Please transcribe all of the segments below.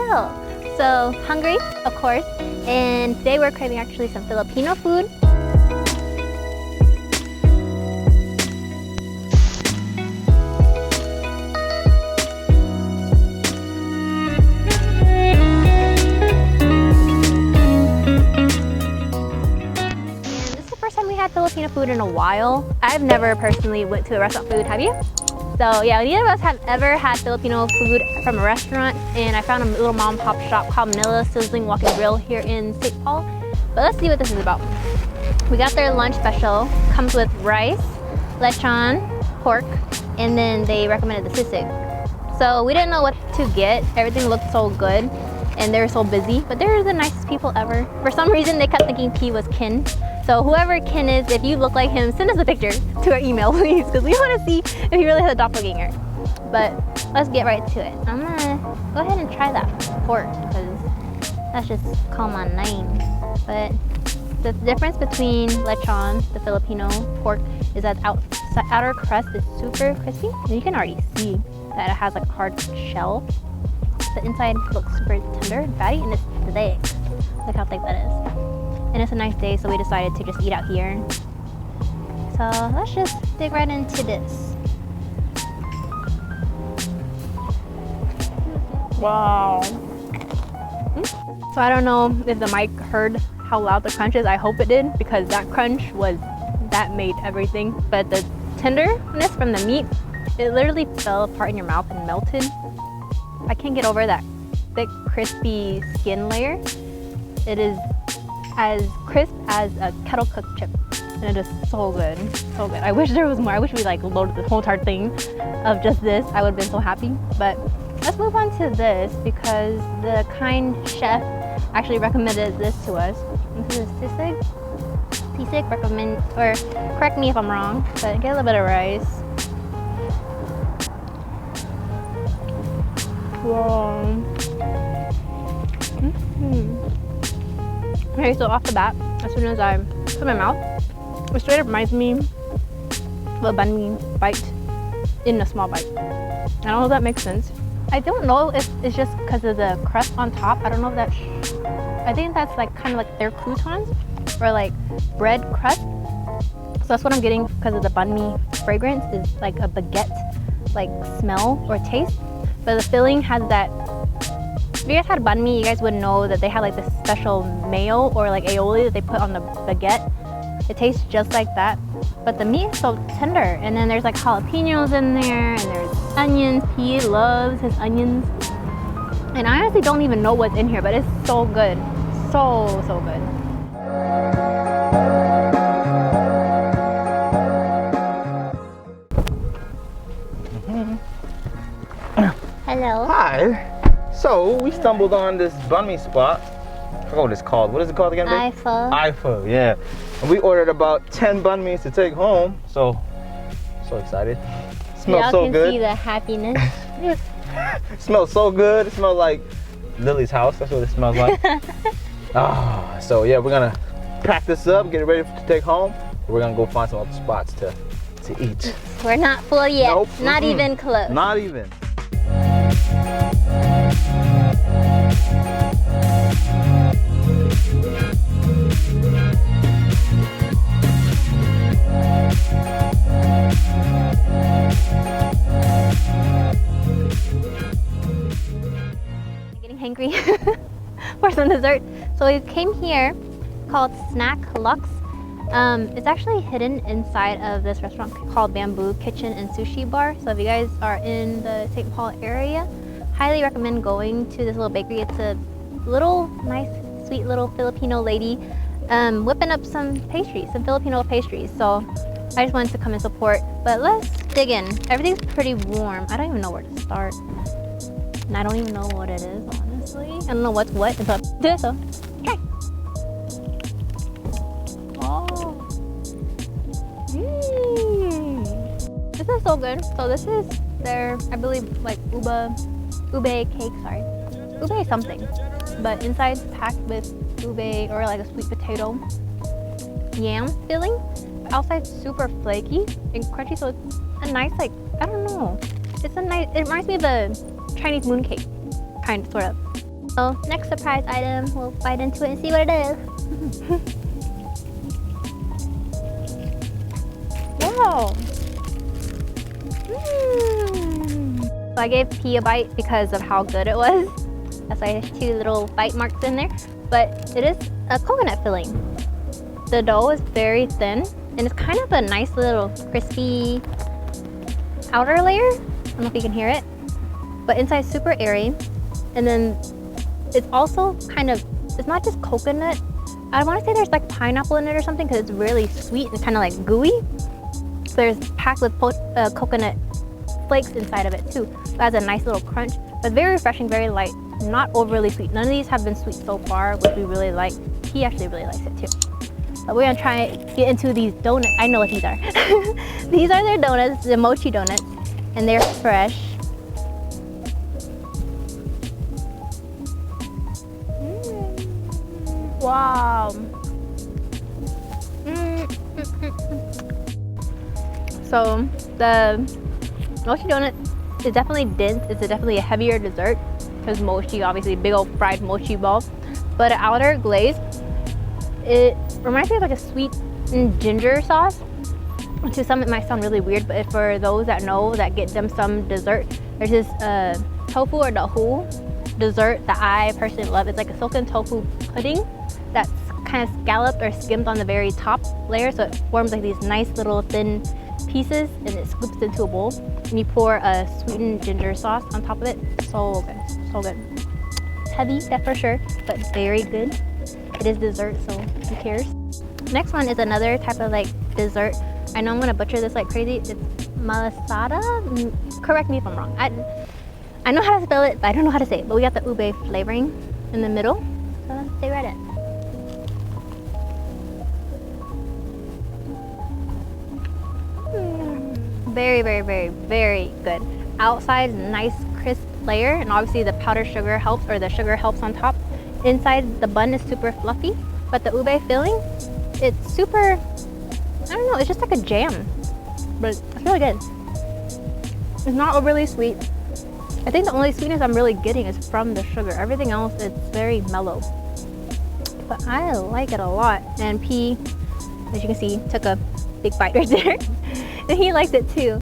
chill. So hungry, of course, and today we're craving actually some Filipino food. Filipino food in a while. I've never personally went to a restaurant food, have you? So yeah, neither of us have ever had Filipino food from a restaurant, and I found a little mom and pop shop called Manila Sizzling Walk and Grill here in St. Paul. But let's see what this is about. We got their lunch special, comes with rice, lechon, pork, and then they recommended the sisig. So we didn't know what to get. Everything looked so good and they were so busy, but they're the nicest people ever. For some reason, they kept thinking P was kin. So whoever Ken is, if you look like him, send us a picture to our email, please, because we want to see if he really has a doppelganger. But let's get right to it. I'm gonna go ahead and try that pork, because that's just call my name. But the difference between lechon, the Filipino pork, is that outer crust is super crispy, and you can already see that it has like a hard shell. The inside looks super tender and fatty, and it's thick. Look how thick that is. And it's a nice day, so we decided to just eat out here. So let's just dig right into this. Wow. So I don't know if the mic heard how loud the crunch is. I hope it did, because that crunch that made everything. But the tenderness from the meat, it literally fell apart in your mouth and melted. I can't get over that thick, crispy skin layer. It is as crisp as a kettle cooked chip, and it is so good, so good. I wish there was more. I wish we like loaded the whole entire thing of just this. I would have been so happy. But let's move on to this, because the kind chef actually recommended this to us. This is sisig. Sisig recommend, or correct me if I'm wrong, but get a little bit of rice. Wow. Okay, so off the bat, as soon as I put in my mouth, it straight up reminds me of a banh mi bite in a small bite. I don't know if that makes sense. I don't know if it's just because of the crust on top. I don't know if that. I think that's like kind of like their croutons or like bread crust. So that's what I'm getting because of the banh mi fragrance, is like a baguette like smell or taste. But the filling has that. If you guys had banh mi, you guys would know that they had like this special mayo or like aioli that they put on the baguette. It tastes just like that, but the meat is so tender. And then there's like jalapenos in there, and there's onions. He loves his onions. And I honestly don't even know what's in here, but it's so good. So good. Hello. Hi. So we stumbled on this banh mi spot. I forgot what it's called. What is it called again, babe? iPho. iPho, yeah. And we ordered about 10 banh mi's to take home. So excited. Smells so good. Y'all can see the happiness. It smells so good. It smells like Lily's house. That's what it smells like. So yeah, we're gonna pack this up, get it ready to take home. We're gonna go find some other spots to eat. We're not full yet. Nope. Not even close. Not even. Getting hangry for some dessert. So we came here, called SnackLuxe. It's actually hidden inside of this restaurant called Bamboo Kitchen and Sushi Bar. So if you guys are in the St. Paul area, highly recommend going to this little bakery. It's a little nice, sweet little Filipino lady whipping up some pastries, some Filipino pastries. So I just wanted to come and support. But let's dig in. Everything's pretty warm. I don't even know where to start. And I don't even know what it is, honestly. I don't know what's what, but this, so okay. Oh. This is so good. So this is their, I believe, like ube cake, sorry. Ube something. But inside's packed with ube or like a sweet potato yam filling. Outside's super flaky and crunchy, so it's a nice, like, I don't know. It's a nice, it reminds me of the Chinese mooncake, kind of, sort of. So next surprise item, we'll bite into it and see what it is. Wow. So I gave P a bite because of how good it was. That's why there's 2 little bite marks in there. But it is a coconut filling. The dough is very thin and it's kind of a nice little crispy outer layer. I don't know if you can hear it, but inside super airy. And then it's also kind of, it's not just coconut. I want to say there's like pineapple in it or something because it's really sweet and kind of like gooey. So there's packed with coconut flakes inside of it too. So it has a nice little crunch, but very refreshing, very light, not overly sweet. None of these have been sweet so far, which we really like. He actually really likes it too. But we're gonna try and get into these donuts. I know what these are. These are their donuts, the Mochi donuts, and they're fresh. Wow. So the Mochi donut is definitely dense. It's definitely a heavier dessert because mochi, obviously big old fried mochi ball. But the outer glaze, it reminds me of like a sweet ginger sauce. To some it might sound really weird, but for those that know, that get dim sum dessert, there's this tofu or dahu dessert that I personally love. It's like a silken tofu pudding that's kind of scalloped or skimmed on the very top layer, so it forms like these nice little thin pieces and it scoops into a bowl, and you pour a sweetened ginger sauce on top of it. So good, so good. It's heavy, that for sure, but very good. It is dessert, so who cares? Next one is another type of like dessert. I know I'm gonna butcher this like crazy. It's malasada. Correct me if I'm wrong. I know how to spell it, but I don't know how to say it. But we got the ube flavoring in the middle, so let's dig right in. Very, very, very, very good. Outside, nice crisp layer, and obviously the powdered sugar helps, or the sugar helps on top. Inside, the bun is super fluffy, but the ube filling, it's super, I don't know, it's just like a jam, but it's really good. It's not overly sweet. I think the only sweetness I'm really getting is from the sugar. Everything else, it's very mellow. But I like it a lot. And P, as you can see, took a big bite right there. And he likes it too.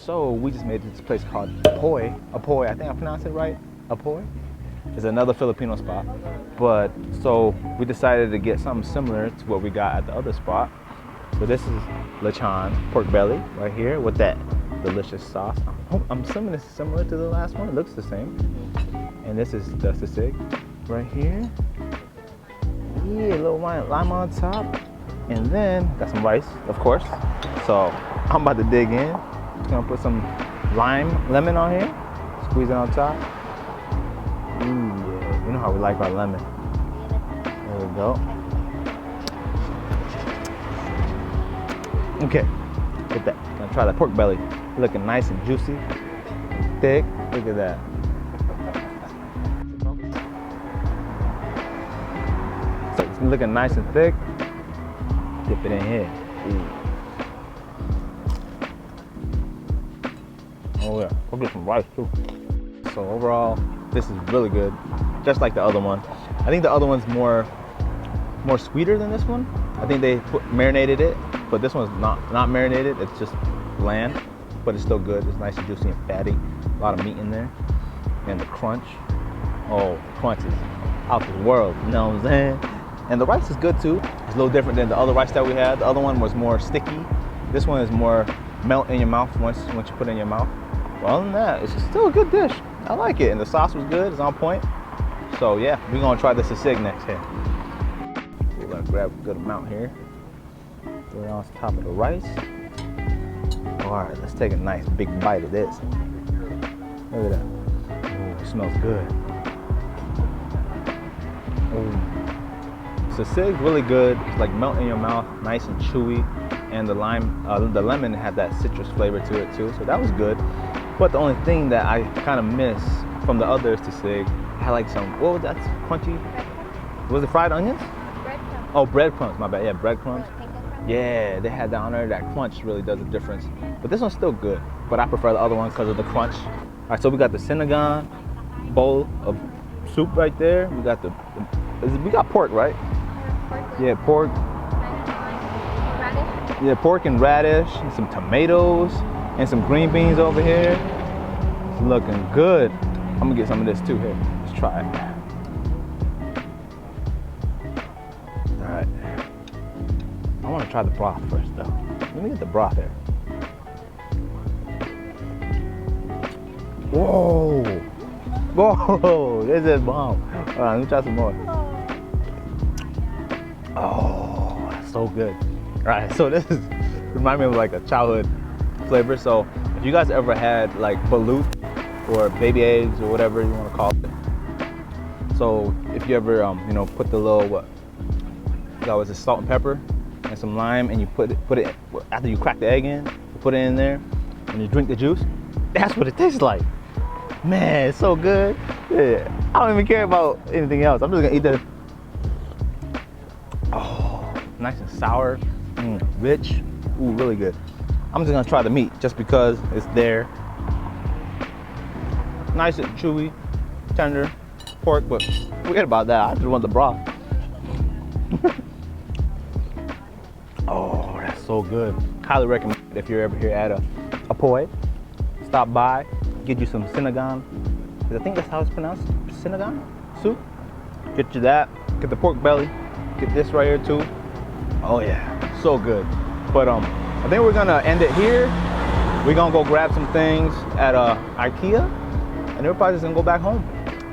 So we just made it to this place called Apoy. Apoy, I think I pronounced it right. Apoy is another Filipino spot. But so we decided to get something similar to what we got at the other spot. So this is lechon, pork belly, right here with that delicious sauce. I'm assuming it's similar to the last one. It looks the same. And this is the sisig right here. Yeah, a little lime on top. And then got some rice, of course. So I'm about to dig in. Just gonna put some lemon on here. Squeeze it on top. Ooh, yeah. You know how we like our lemon. There we go. Okay, get that. Gonna try that pork belly. Looking nice and juicy, thick. Look at that. So it's looking nice and thick. Dip it in here. Ooh. Oh yeah, we'll get some rice too. So overall, this is really good, just like the other one. I think the other one's more sweeter than this one. I think they marinated it, but this one's not marinated. It's just bland, but it's still good. It's nice and juicy and fatty. A lot of meat in there, and the crunch. Oh, the crunch is out the world. You know what I'm saying? And the rice is good too. It's a little different than the other rice that we had. The other one was more sticky. This one is more melt in your mouth once you put it in your mouth. But other than that, it's still a good dish. I like it, and the sauce was good. It's on point. So yeah, we're gonna try the sisig next here. We're gonna grab a good amount here. Throw it on top of the rice. All right, let's take a nice big bite of this. Look at that. Ooh, it smells good. Ooh. Sisig really good. It's like melt in your mouth, nice and chewy. And the lemon had that citrus flavor to it too, so that was good. But the only thing that I kind of miss from the others to Sig, had like some, what was that, crunchy? Was it fried onions? Breadcrumbs. Oh, breadcrumbs, my bad, yeah, breadcrumbs. Panko Yeah, they had that on there. That crunch really does a difference. But this one's still good. But I prefer the other one because of the crunch. All right, so we got the Saigon bowl of soup right there. We got we got pork, right? Yeah, pork. Radish. Yeah, pork and radish, and some tomatoes, and some green beans over here. It's looking good. I'm gonna get some of this too here. Let's try it. All right. I want to try the broth first, though. Let me get the broth here. Whoa! Whoa! This is bomb. All right, let me try some more. Oh, that's so good. All right, so this is remind me of like a childhood flavor. So if you guys ever had like balut or baby eggs or whatever you want to call it. So if you ever you know, put the little that was salt and pepper and some lime, and you put it after you crack the egg in, you put it in there, and you drink the juice. That's what it tastes like. Man, it's so good. Yeah, I don't even care about anything else. I'm just gonna eat this. Oh, nice and sour, rich. Ooh, really good. I'm just gonna try the meat just because it's there. Nice and chewy, tender pork, but forget about that. I just want the broth. Oh, that's so good. Highly recommend it if you're ever here at Apoy. Stop by, get you some Saigon. I think that's how it's pronounced. Saigon soup. Get you that. Get the pork belly. Get this right here too. Oh yeah, so good. But I think we're gonna end it here. We're gonna go grab some things at IKEA, and we're probably just gonna go back home.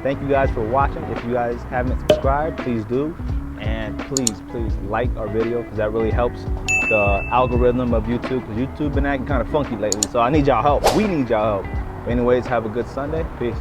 Thank you guys for watching. If you guys haven't subscribed, please do. And please like our video, because that really helps the algorithm of YouTube, because YouTube been acting kind of funky lately. So I need y'all help. We need y'all help. But anyways, have a good Sunday. Peace.